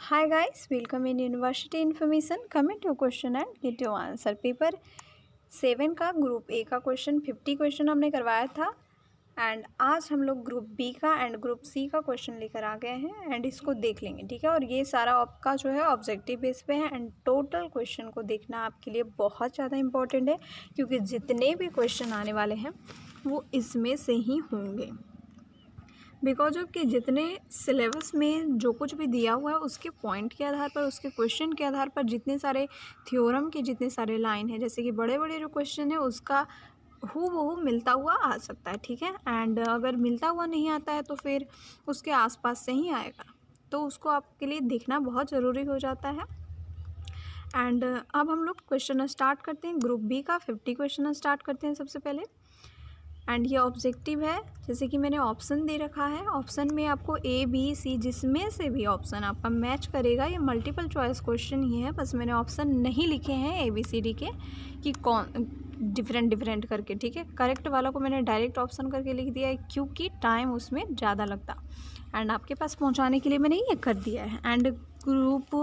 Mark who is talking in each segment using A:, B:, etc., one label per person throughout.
A: Hi guys, welcome in University Information. Comment your question and get your answer. Paper 7 का group A का question 50 question हमने करवाया था and आज हम लोग ग्रुप बी का एंड ग्रुप सी का क्वेश्चन लेकर आ गए हैं एंड इसको देख लेंगे, ठीक है। और ये सारा आपका जो है ऑब्जेक्टिव बेस पे है एंड टोटल क्वेश्चन को देखना आपके लिए बहुत ज़्यादा इंपॉर्टेंट है क्योंकि जितने भी क्वेश्चन आने वाले हैं वो इसमें से ही होंगे। बिकॉज ऑफ कि जितने सिलेबस में जो कुछ भी दिया हुआ है उसके पॉइंट के आधार पर, उसके क्वेश्चन के आधार पर जितने सारे थ्योरम के जितने सारे लाइन हैं, जैसे कि बड़े बड़े जो क्वेश्चन है उसका हूबहू मिलता हुआ आ सकता है, ठीक है। एंड अगर मिलता हुआ नहीं आता है तो फिर उसके आसपास से ही आएगा, तो उसको आपके लिए देखना बहुत ज़रूरी हो जाता है। एंड अब हम लोग क्वेश्चन स्टार्ट करते हैं। ग्रुप बी का 50 क्वेश्चन स्टार्ट करते हैं सबसे पहले। एंड ये ऑब्जेक्टिव है, जैसे कि मैंने ऑप्शन दे रखा है। ऑप्शन में आपको ए बी सी जिसमें से भी ऑप्शन आपका मैच करेगा, ये मल्टीपल चॉइस क्वेश्चन ही है, बस मैंने ऑप्शन नहीं लिखे हैं ए बी सी डी के कि कौन डिफरेंट करके, ठीक है। करेक्ट वाला को मैंने डायरेक्ट ऑप्शन करके लिख दिया है क्योंकि टाइम उसमें ज़्यादा लगता एंड आपके पास पहुँचाने के लिए मैंने ये कर दिया है। And group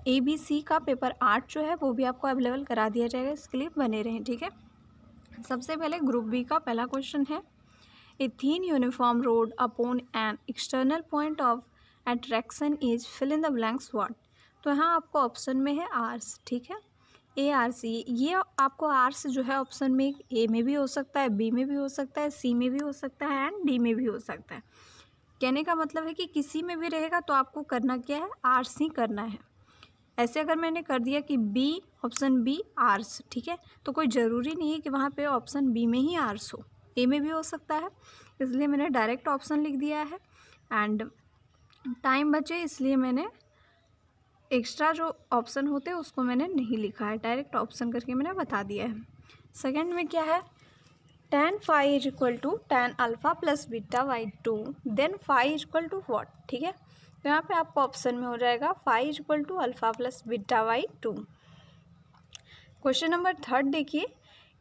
A: A B C का पेपर 8 जो है वो भी आपको अवेलेबल करा दिया जाएगा, इसके लिए बने रहें, ठीक है। सबसे पहले ग्रुप बी का पहला क्वेश्चन है, a thin uniform rod upon an external point of attraction is fill in the blanks what. तो यहाँ आपको ऑप्शन में है आर्स, ठीक है, ए आर सी। ये आपको आर्स जो है ऑप्शन में ए में भी हो सकता है, बी में भी हो सकता है, सी में भी हो सकता है एंड डी में भी हो सकता है। कहने का मतलब है कि किसी में भी रहेगा तो आपको करना क्या है, आर्स ही करना है। ऐसे अगर मैंने कर दिया कि बी, ऑप्शन बी आर्स, ठीक है, तो कोई ज़रूरी नहीं है कि वहाँ पे ऑप्शन बी में ही आर्स हो, ए में भी हो सकता है, इसलिए मैंने डायरेक्ट ऑप्शन लिख दिया है। एंड टाइम बचे इसलिए मैंने एक्स्ट्रा जो ऑप्शन होते हैं उसको मैंने नहीं लिखा है, डायरेक्ट ऑप्शन करके मैंने बता दिया है। सेकेंड में क्या है, tan phi is equal to tan alpha plus beta by 2 then phi is equal to what, ठीक है। तो यहाँ पे आपको ऑप्शन में हो जाएगा phi is equal to alpha plus beta by 2। Question number 3 देखिए,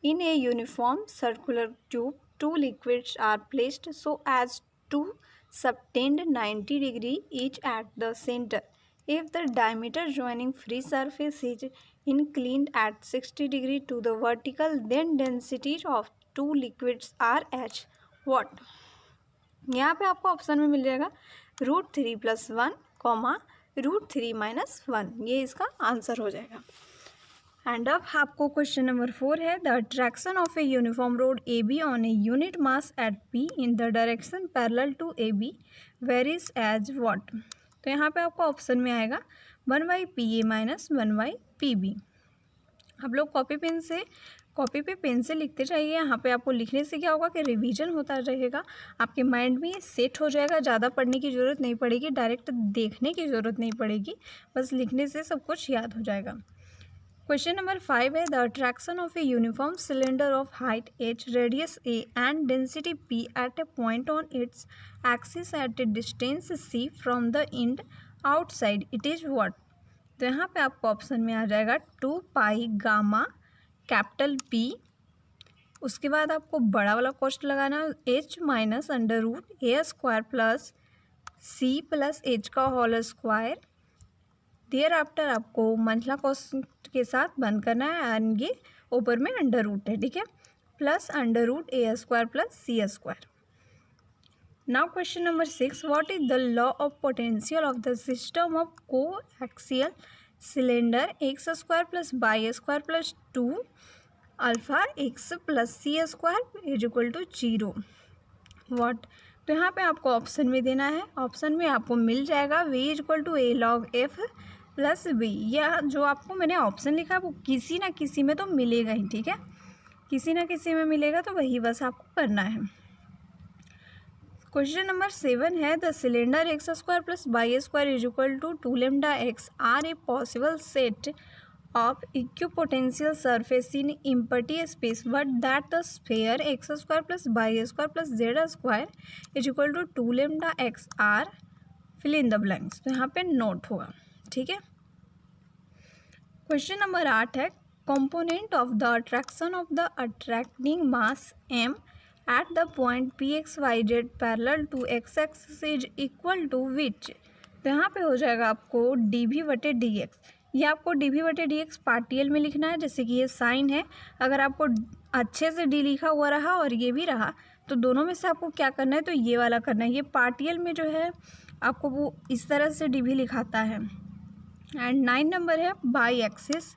A: in a uniform circular tube two liquids are placed so as to subtend 90 degree each at the centre if the diameter joining free surface is inclined at 60 degree to the vertical then density of two liquids are h what। यहाँ पे आपको option में मिल जाएगा √3 + 1, √3 - 1, ये इसका answer हो जाएगा। एंड अब आपको क्वेश्चन नंबर 4 है, the attraction of a uniform rod A B on a unit mass at P in the direction parallel to A B varies as what. तो यहाँ पे आपको ऑप्शन में आएगा 1/PA - 1/PB। आप लोग कॉपी पे पेन से लिखते जाइए। यहाँ पे आपको लिखने से क्या होगा कि रिवीजन होता रहेगा, आपके माइंड में सेट हो जाएगा, ज़्यादा पढ़ने की ज़रूरत नहीं पड़ेगी, डायरेक्ट देखने की ज़रूरत नहीं पड़ेगी, बस लिखने से सब कुछ याद हो जाएगा। क्वेश्चन नंबर 5 है, the attraction of a uniform cylinder of height h, radius a and density p at a point on its axis at a distance c from the end outside it is what. तो यहाँ पे आपको option में आ जाएगा 2 pi gamma capital P। उसके बाद आपको बड़ा वाला कॉस्ट लगाना h minus √a² plus c plus h का होल स्क्वायर। देयर आफ्टर आपको मंथला कॉस्ट के साथ बंद करना है एंड ये ऊपर में अंडर रूट है, ठीक है, plus √a² plus c²। Now question number 6, what is the law of potential of the system of coaxial cylinder x² plus y² plus 2 alpha x plus c² is equal to 0 what. तो यहाँ पे आपको option में देना है, option में आपको मिल जाएगा v is equal to a log f plus b। या जो आपको मैंने ऑप्शन लिखा है वो किसी ना किसी में तो मिलेगा ही, ठीक है, किसी ना किसी में मिलेगा, तो वही बस आपको करना है। क्वेश्चन नंबर 7 है, the cylinder x² plus y² is equal to 2 λx are a possible set of equipotential surface in empty space but that the sphere x² plus y² plus z² is equal to 2 λx are fill in the blanks। तो यहाँ पे note होगा, ठीक है। Question number 8 है, component of the attraction of the attracting mass m at the point px y z parallel to x axis is equal to which। तो यहाँ पे हो जाएगा आपको डी वी बटे डी एक्स। ये आपको डी वी बटे डी एक्स पार्टियल में लिखना है, जैसे कि ये साइन है। अगर आपको अच्छे से डी लिखा हुआ रहा और ये भी रहा तो दोनों में से आपको क्या करना है, तो ये वाला करना है। ये पार्टियल में जो है आपको वो इस तरह से डी वी लिखाता है। एंड 9 नंबर है बाई एक्सिस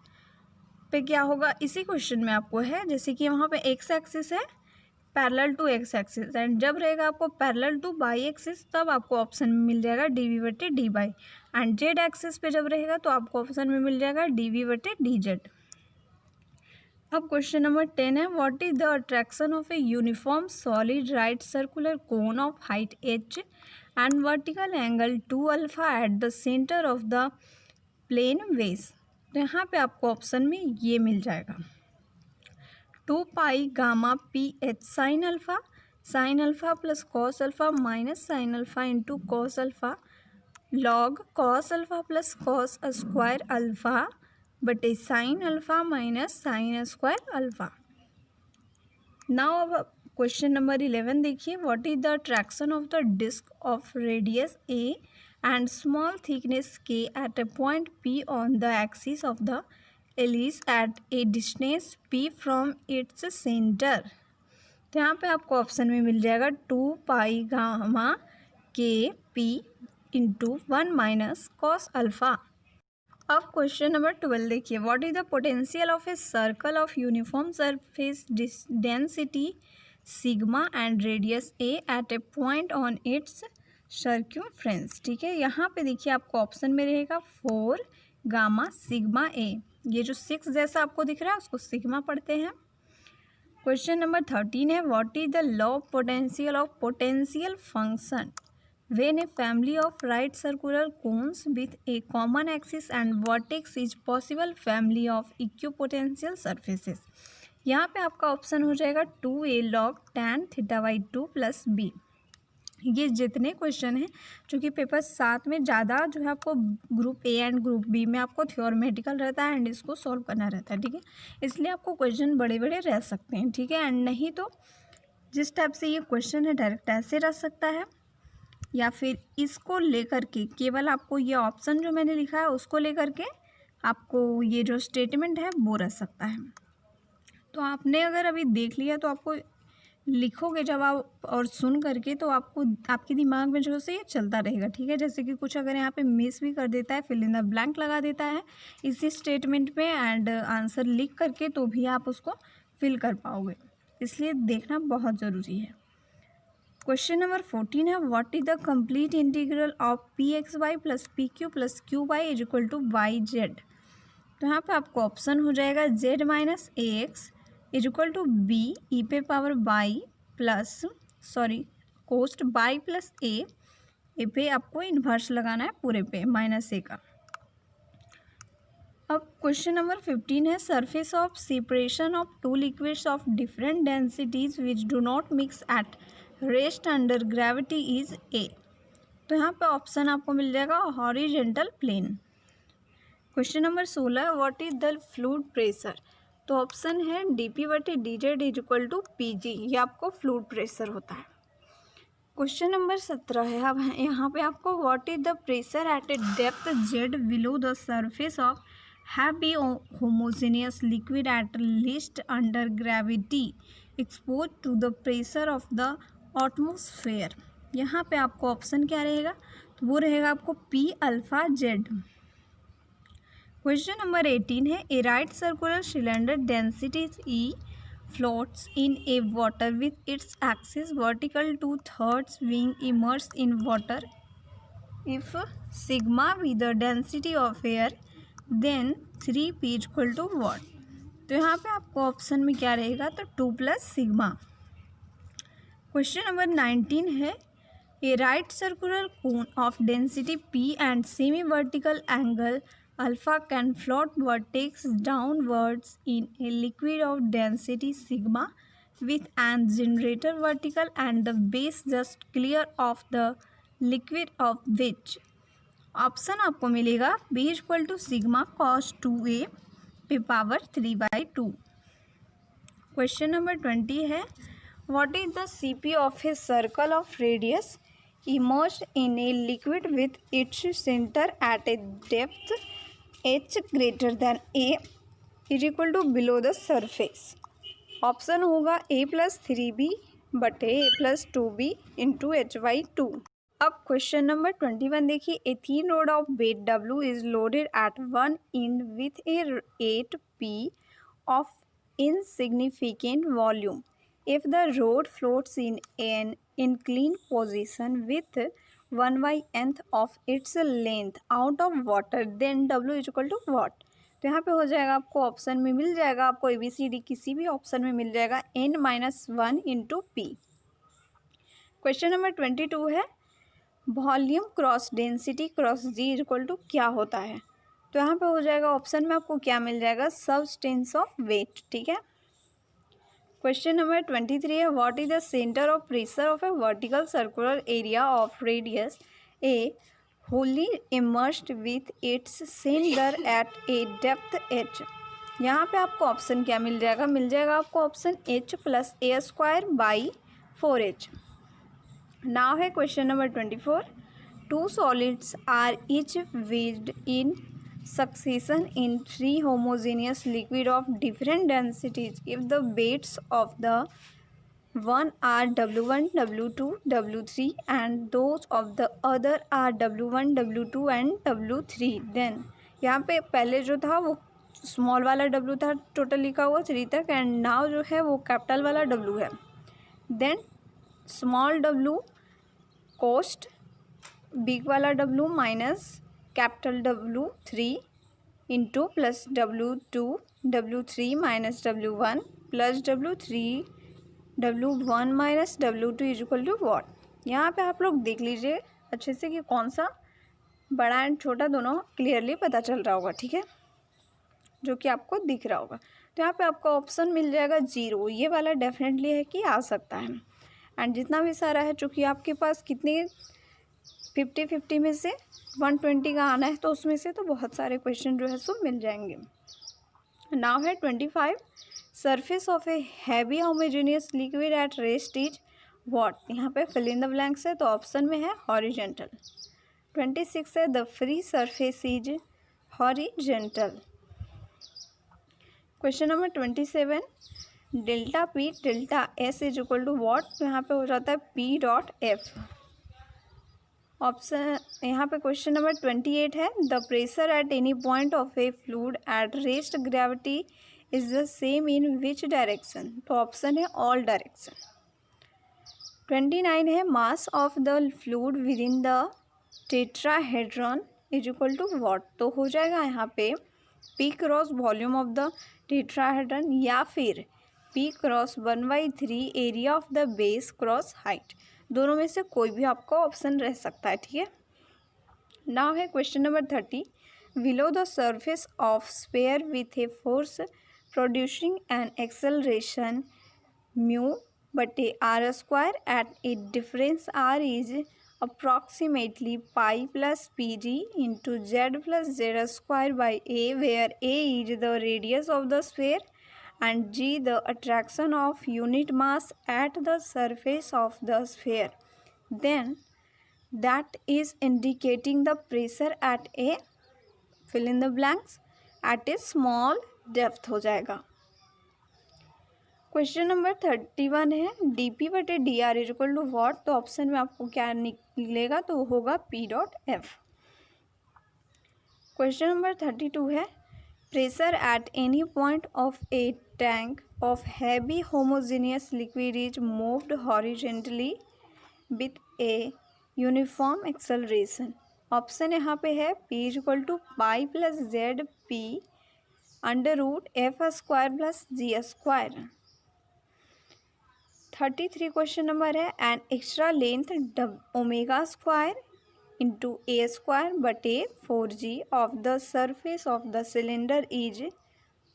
A: पे क्या होगा, इसी क्वेश्चन में आपको है, जैसे कि वहाँ पे एक्स एक्सिस है parallel to X axis, and जब रहेगा आपको पैरेलल टू बाई एक्सिस तब आपको ऑप्शन में मिल जाएगा डी वी बटे D Y, and Z axis पे जब रहेगा तो आपको ऑप्शन में मिल जाएगा डी वी बटे डी जेड। अब क्वेश्चन नंबर 10 है, what is the attraction of a uniform solid right circular cone of height h and vertical angle 2 alpha at the centre of the plane base. तो यहाँ पे आपको option में ये मिल जाएगा 2 pi gamma P H sine alpha plus cos alpha minus sine alpha into cos alpha log cos alpha plus cos square alpha बटे sine alpha minus sine square alpha. Now अब क्वेश्चन नंबर 11 देखिए, what is the attraction of the disc of radius a and small thickness k at a point p on the axis of the ellipse at a distance p from its center। तो यहाँ पे आपको option में मिल जाएगा 2 pi gamma K P into 1 minus cos alpha. अब question number 12 देखिए, what is the potential of a circle of uniform surface density sigma and radius a at a point on its circumference. ठीक है, यहाँ पे देखिए आपको option में रहेगा 4 गामा सिग्मा ए। ये जो 6 जैसा आपको दिख रहा है उसको सिग्मा पढ़ते हैं। क्वेश्चन नंबर 13 है, what is the law of potential function when a family of right circular cones with a common axis and vertex is possible family of equipotential surfaces. यहाँ पे आपका ऑप्शन हो जाएगा 2a log tan θ/2 plus B. ये जितने question हैं जो कि पेपर 7 में ज़्यादा जो है आपको group A and group B में आपको थ्योरमेटिकल रहता है एंड इसको सॉल्व करना रहता है। ठीक है, इसलिए आपको क्वेश्चन बड़े बड़े रह सकते हैं। ठीक है, एंड नहीं तो जिस टाइप से ये क्वेश्चन है डायरेक्ट ऐसे रह सकता है, या फिर इसको लेकर के केवल आपको ये ऑप्शन जो मैंने लिखा है उसको लेकर के आपको ये जो स्टेटमेंट है वो रह सकता है। तो आपने अगर अभी देख लिया तो आपको लिखोगे जब आप और सुन करके तो आपको आपके दिमाग में जो से ये चलता रहेगा। ठीक है, जैसे कि कुछ अगर यहाँ पे मिस भी कर देता है, फिल इन द ब्लैंक लगा देता है इसी स्टेटमेंट में एंड आंसर लिख करके, तो भी आप उसको फिल कर पाओगे, इसलिए देखना बहुत ज़रूरी है। क्वेश्चन नंबर 14 है, what is the complete integral of P X Y plus P Q plus Q Y is equal to Y Z. तो यहाँ पे आपको ऑप्शन हो जाएगा Z minus A X is equal to B E पे power by plus cost by plus A पे आपको inverse लगाना है पूरे पे माइनस ए का। अब क्वेश्चन नंबर 15 है, surface of separation of two liquids of different densities which do not mix at rest under gravity is a. तो यहाँ पे ऑप्शन आपको मिल जाएगा horizontal plane. Question number 16, what is the fluid pressure. तो option है D P बटे D Z is equal to P G, ये आपको फ्लूइड प्रेशर होता है। क्वेश्चन नंबर 17 है, अब यहाँ पे आपको what is the pressure at a depth Z below the surface of heavy homogeneous liquid at least under gravity expose to the pressure of the atmosphere. यहाँ पे आपको ऑप्शन क्या रहेगा, तो वो रहेगा आपको P alpha Z. Question number 18 है, a right circular cylinder density E floats in a water with its axis vertical 2/3 being immersed in water. If sigma be the density of air, then 3p is equal to what? तो यहाँ पे आपको option में क्या रहेगा, तो 2 + sigma. Question number 19 है, a right circular cone of density p and semi vertical angle alpha can float vertex downwards in a liquid of density sigma with an generator vertical and the base just clear of the liquid of which। Option आपको मिलेगा b = sigma cos 2a पे power 3/2। Question number 20 है, what is the CP of a circle of radius immersed in a liquid with its center at a depth h greater than a is equal to below the surface. Option होगा a plus 3b बटे a plus 2b into h/2. अब question number 21 देखिए. A thin rod of weight W is loaded at one end with a 8p of insignificant volume. If the rod floats in an inclined position with 1/nth of its length out of water, then W is equal to what? तो यहाँ पे हो जाएगा, आपको option में मिल जाएगा, आपको ABCD किसी भी ऑप्शन में मिल जाएगा n-1 into p. Question number 22 है volume cross density cross G is equal to क्या होता है. तो यहाँ पे हो जाएगा ऑप्शन में आपको क्या मिल जाएगा, सबस्टेंस ऑफ वेट. ठीक है. क्वेश्चन नंबर 23 है what is the centre of pressure of A vertical circular area of radius A Holi immersed with its centre at a depth h. यहाँ पे आपको ऑप्शन क्या मिल जाएगा, मिल जाएगा आपको option h plus a²/4h. Now है question number 24. Two solids are each weighed in succession in three homogeneous liquid of different densities if the weights of the one are W1, W2, W3 and those of the other are W1, W2 and W3. then यहाँ पे पहले जो था वो small वाला W था, total लिखा हुआ 3 तक, एंड नाउ जो है वो कैपिटल वाला W है. Then small W cost big वाला W minus capital W3 into plus W2 W3 minus W1 plus W3 W1 minus W2 is equal to what. यहाँ पे आप लोग देख लीजिए अच्छे से कि कौन सा बड़ा एंड छोटा दोनों क्लियरली पता चल रहा होगा. ठीक है, जो कि आपको दिख रहा होगा. तो यहाँ पे आपका ऑप्शन मिल जाएगा 0. ये वाला डेफिनेटली है कि आ सकता है. एंड जितना भी सारा है, चूँकि आपके पास कितने 50-50 में से 120 का आना है, तो उसमें से तो बहुत सारे क्वेश्चन जो है सो मिल जाएंगे. नाउ है 25. Surface of a heavy homogeneous liquid eight rest is what. यहाँ पे फिल इन द ब्लैंक्स है, तो ऑप्शन में है हॉरिजेंटल. 26 है the free surface is horizontal. Question number 27. Delta P delta S is equal to what. तो यहाँ पे हो जाता है P.F. ऑप्शन यहाँ पे क्वेश्चन नंबर 28 है the pressure at any point of a fluid at rest gravity is the same in which direction. तो ऑप्शन है ऑल डायरेक्शन. 29 है mass of the fluid within the tetrahedron is equal to what. तो हो जाएगा यहाँ पे P cross volume of the tetrahedron या फिर P cross 1/3 area of the base cross height. दोनों में से कोई भी आपका ऑप्शन रह सकता है. ठीक है. नाउ है question number 30. Below the surface of sphere with a force producing an acceleration mu बटे r² at a difference r is approximately pi plus pg into z plus z²/a where a is the radius of the sphere and g the attraction of unit mass at the surface of the sphere, then that is indicating the pressure at a fill in the blanks at a small depth हो जाएगा. Question number 31 है dp बटे dr is equal to what. तो option में आपको क्या निकलेगा, तो होगा P.F. क्वेश्चन नंबर 32 है pressure at any point of a tank of heavy homogeneous liquid is moved horizontally with a uniform acceleration. Option यहाँ पे है P is equal to pi plus ZP √F² plus G². 33 question number है an extra length ω² into A² बटे 4g of the surface of the cylinder is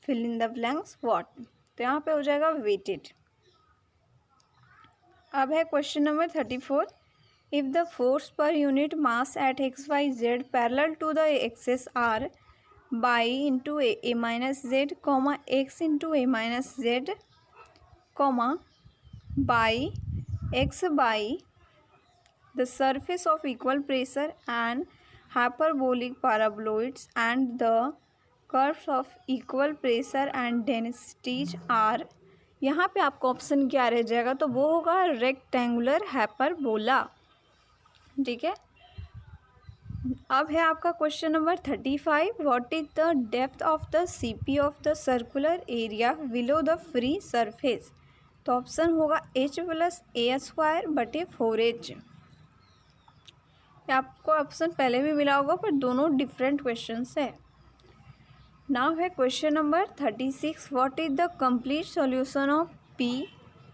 A: fill in the blanks what. तो यहाँ पे हो जाएगा वेटेड. अब है question number 34. If the force per unit mass at XYZ parallel to the axes R by into a minus Z comma x into a minus Z comma by x by the surface of equal pressure and hyperbolic paraboloids and the curves of equal pressure and densities are. यहाँ पे आपका option क्या रह जाएगा, तो वो होगा rectangular hyperbola. ठीक है, अब है आपका question number 35। What is the depth of the CP of the circular area below the free surface. तो ऑप्शन होगा h प्लस ए स्क्वायर बटे 4h। आपको ऑप्शन पहले भी मिला होगा पर दोनों डिफरेंट क्वेश्चंस है। नाउ है question number 36। What is the complete solution of p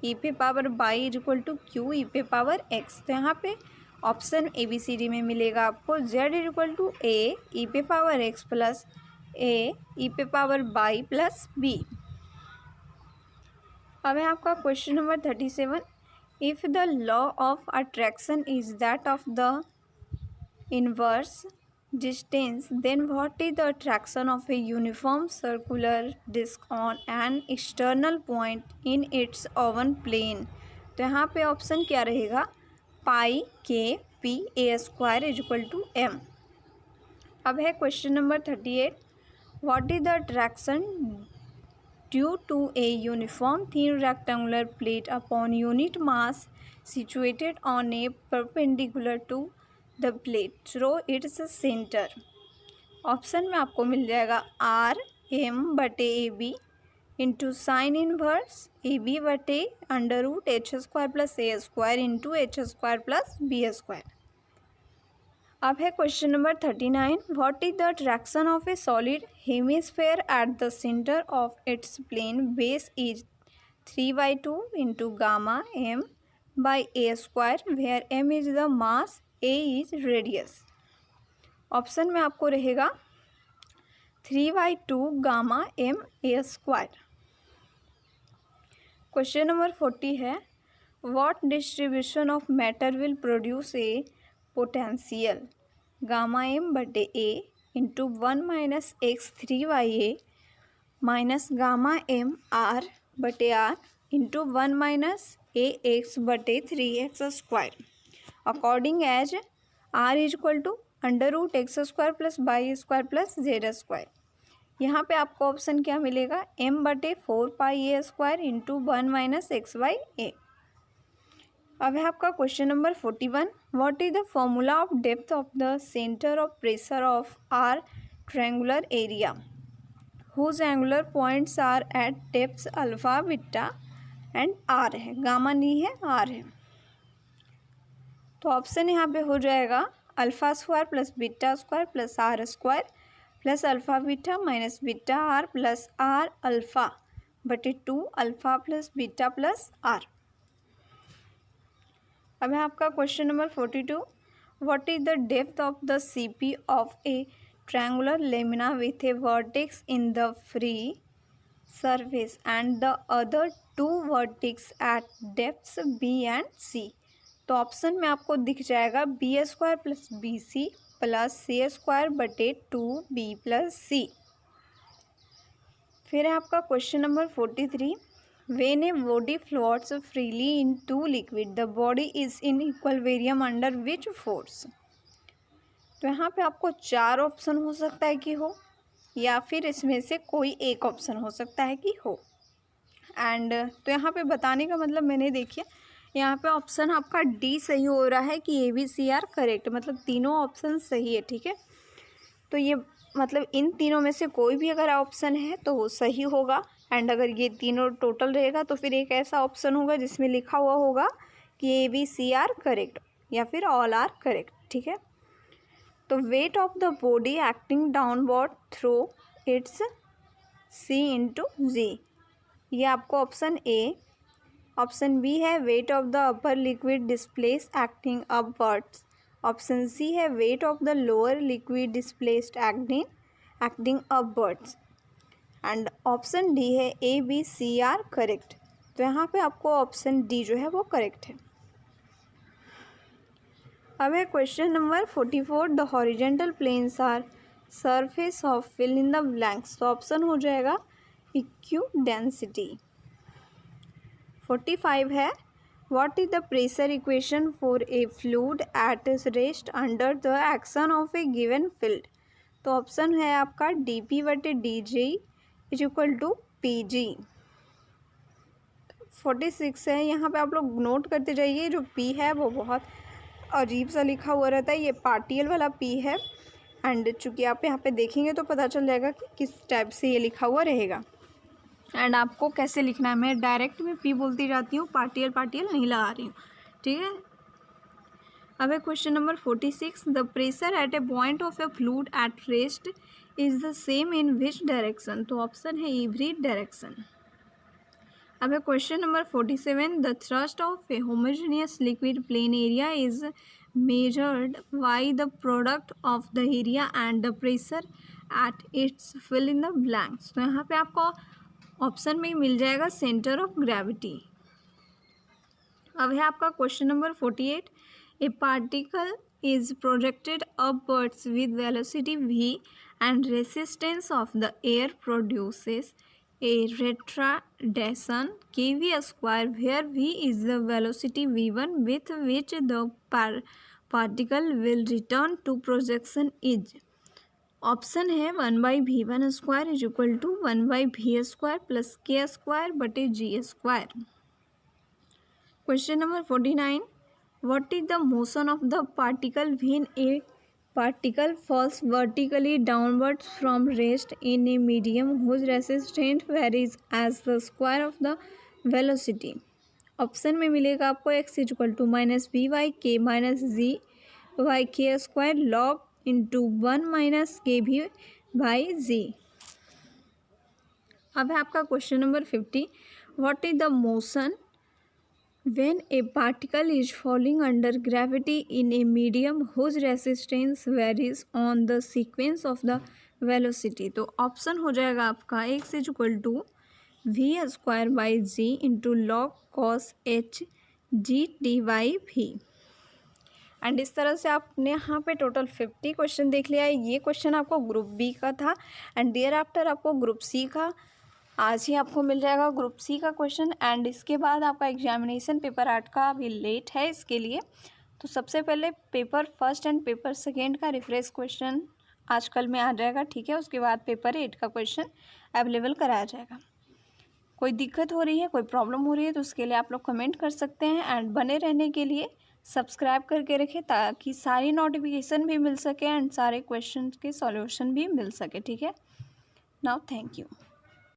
A: e पे power Y is equal to q e पे पावर x। तो यहाँ पे ऑप्शन ABCD में मिलेगा आपको z is equal to a e पे power x plus a e पे पावर बाई प्लस b। अब है आपका question number 37। If the law of attraction is that of the inverse distance, then what is the attraction of a uniform circular disc on an external point in its own plane। तो यहाँ पे option क्या रहेगा, pi के P A square is equal to M. अब है question number 38। What is the attraction due to a uniform thin rectangular plate upon unit mass situated on a perpendicular to the plate through its centre. Option में आपको मिल जाएगा R M बटे A B into sine inverse A B बटे under root H square plus A square into H square plus B square. अब है question number 39। What is the attraction of a solid hemisphere at the centre of its plane base is 3/2 into gamma M by A square where M is the mass A is radius. Option में आपको रहेगा 3/2 gamma M A square. Question number 40 है। What distribution of matter will produce a potential gamma M बटे A into 1 minus X 3/a minus gamma M R बटे are into 1 minus A X बटे 3x square according as R is equal to under root X square plus Y square plus Z square. यहाँ पे आपको option क्या मिलेगा, m बटे 4 square into 1 minus X by A. अब है आपका question number 41। What is the formula of depth of the centre of pressure of R triangular area whose angular points are at depth alpha beta and are है, gamma नहीं है are है। तो option यहाँ पे हो जाएगा alpha square plus beta square plus R square plus alpha beta minus beta R plus R alpha बटे 2 alpha plus beta plus R. अब है आपका question number 42। What is the depth of the CP of a triangular lamina with a vertex in the free surface and the other 2 vertex at depths B and C. तो option में आपको दिख जाएगा B square plus B C plus C square बटे 2b plus C. फिर है आपका question number 43। When a body floats freely in two liquid the body is in equilibrium under which force. तो यहाँ पे आपको 4 ऑप्शन हो सकता है कि हो, या फिर इसमें से कोई एक ऑप्शन हो सकता है कि हो। एंड तो यहाँ पे बताने का मतलब मैंने देखिए यहाँ पे ऑप्शन आपका डी सही हो रहा है कि A B C are correct, मतलब तीनों ऑप्शन सही है। ठीक है, तो ये मतलब इन तीनों में से कोई भी अगर ऑप्शन है तो वो सही होगा। एंड अगर ये तीनों टोटल रहेगा तो फिर एक ऐसा ऑप्शन होगा जिसमें लिखा हुआ होगा कि A B C are correct या फिर ऑल आर करेक्ट। ठीक है, तो weight of the body acting downward through its C into G, ये आपको ऑप्शन ए। ऑप्शन बी है weight of the upper liquid displace acting upwards. Option C है weight of the lower liquid displaced acting upwards. And option D है A B C are correct. तो यहाँ पे आपको option D जो है वो करेक्ट है। अब है question number 44। The horizontal planes are surface of fill in the blanks. तो ऑप्शन हो जाएगा इक्यू डेंसिटी। 45 है what is the pressure equation for a fluid at rest under the action of a given field. तो option है आपका dP/dG is equal to PG। 46 है, यहाँ पे आप लोग नोट करते जाइए। जो P है वो बहुत अजीब सा लिखा हुआ रहता है, ये पार्टियल वाला P है। एंड चूँकि आप यहाँ पे देखेंगे तो पता चल जाएगा कि किस टाइप से ये लिखा हुआ रहेगा एंड आपको कैसे लिखना है। मैं डायरेक्ट में P बोलती जाती हूँ, पार्टियल नहीं लगा रही हूँ, ठीक है। अब है question number 46, the pressure at a point of a fluid at rest is the same in which direction. तो ऑप्शन है एवरी डायरेक्शन। अब है question number 47, the thrust of a homogeneous liquid plane area is measured by the product of the area and the pressure at its fill in the blanks. तो यहाँ पे आपको option में मिल जाएगा सेंटर ऑफ ग्रेविटी। अब है आपका question number 48, A particle is projected upwards with velocity v and resistance of the air produces a retardation kv square where v is the velocity v1 with which the particle will return to projection is। Option है 1/v1 square is equal to 1/v square plus k square बटे g square. Question number 49, what is the motion of the particle when a particle falls vertically downwards from rest in a medium whose resistance varies as the square of the velocity। Option में मिलेगा आपको x is equal to -b/k -g/k square log into 1 - kv/g। अब है आपका question number 50, what is the motion when a particle is falling under gravity in a medium whose resistance varies on the sequence of the velocity। तो option हो जाएगा आपका x is equal to v² into log cos h g/v। And इस तरह से आपने यहाँ पे टोटल 50 क्वेश्चन देख लिया है। ये क्वेश्चन आपको ग्रुप बी का था एंड देयर आफ्टर आपको ग्रुप सी का आज ही आपको मिल जाएगा ग्रुप सी का क्वेश्चन। एंड इसके बाद आपका एग्जामिनेशन पेपर 8 का अभी लेट है इसके लिए। तो सबसे पहले paper first and paper second का रिफ्रेश क्वेश्चन आजकल में आ जाएगा, ठीक है। उसके बाद पेपर 8 का क्वेश्चन अवेलेबल कराया जाएगा। कोई दिक्कत हो रही है, कोई प्रॉब्लम हो रही है तो उसके लिए आप लोग कमेंट कर सकते हैं। एंड बने रहने के लिए सब्सक्राइब करके रखें ताकि सारी नोटिफिकेशन भी मिल सके एंड सारे क्वेश्चन के सॉल्यूशन भी मिल सके, ठीक है। Now thank you.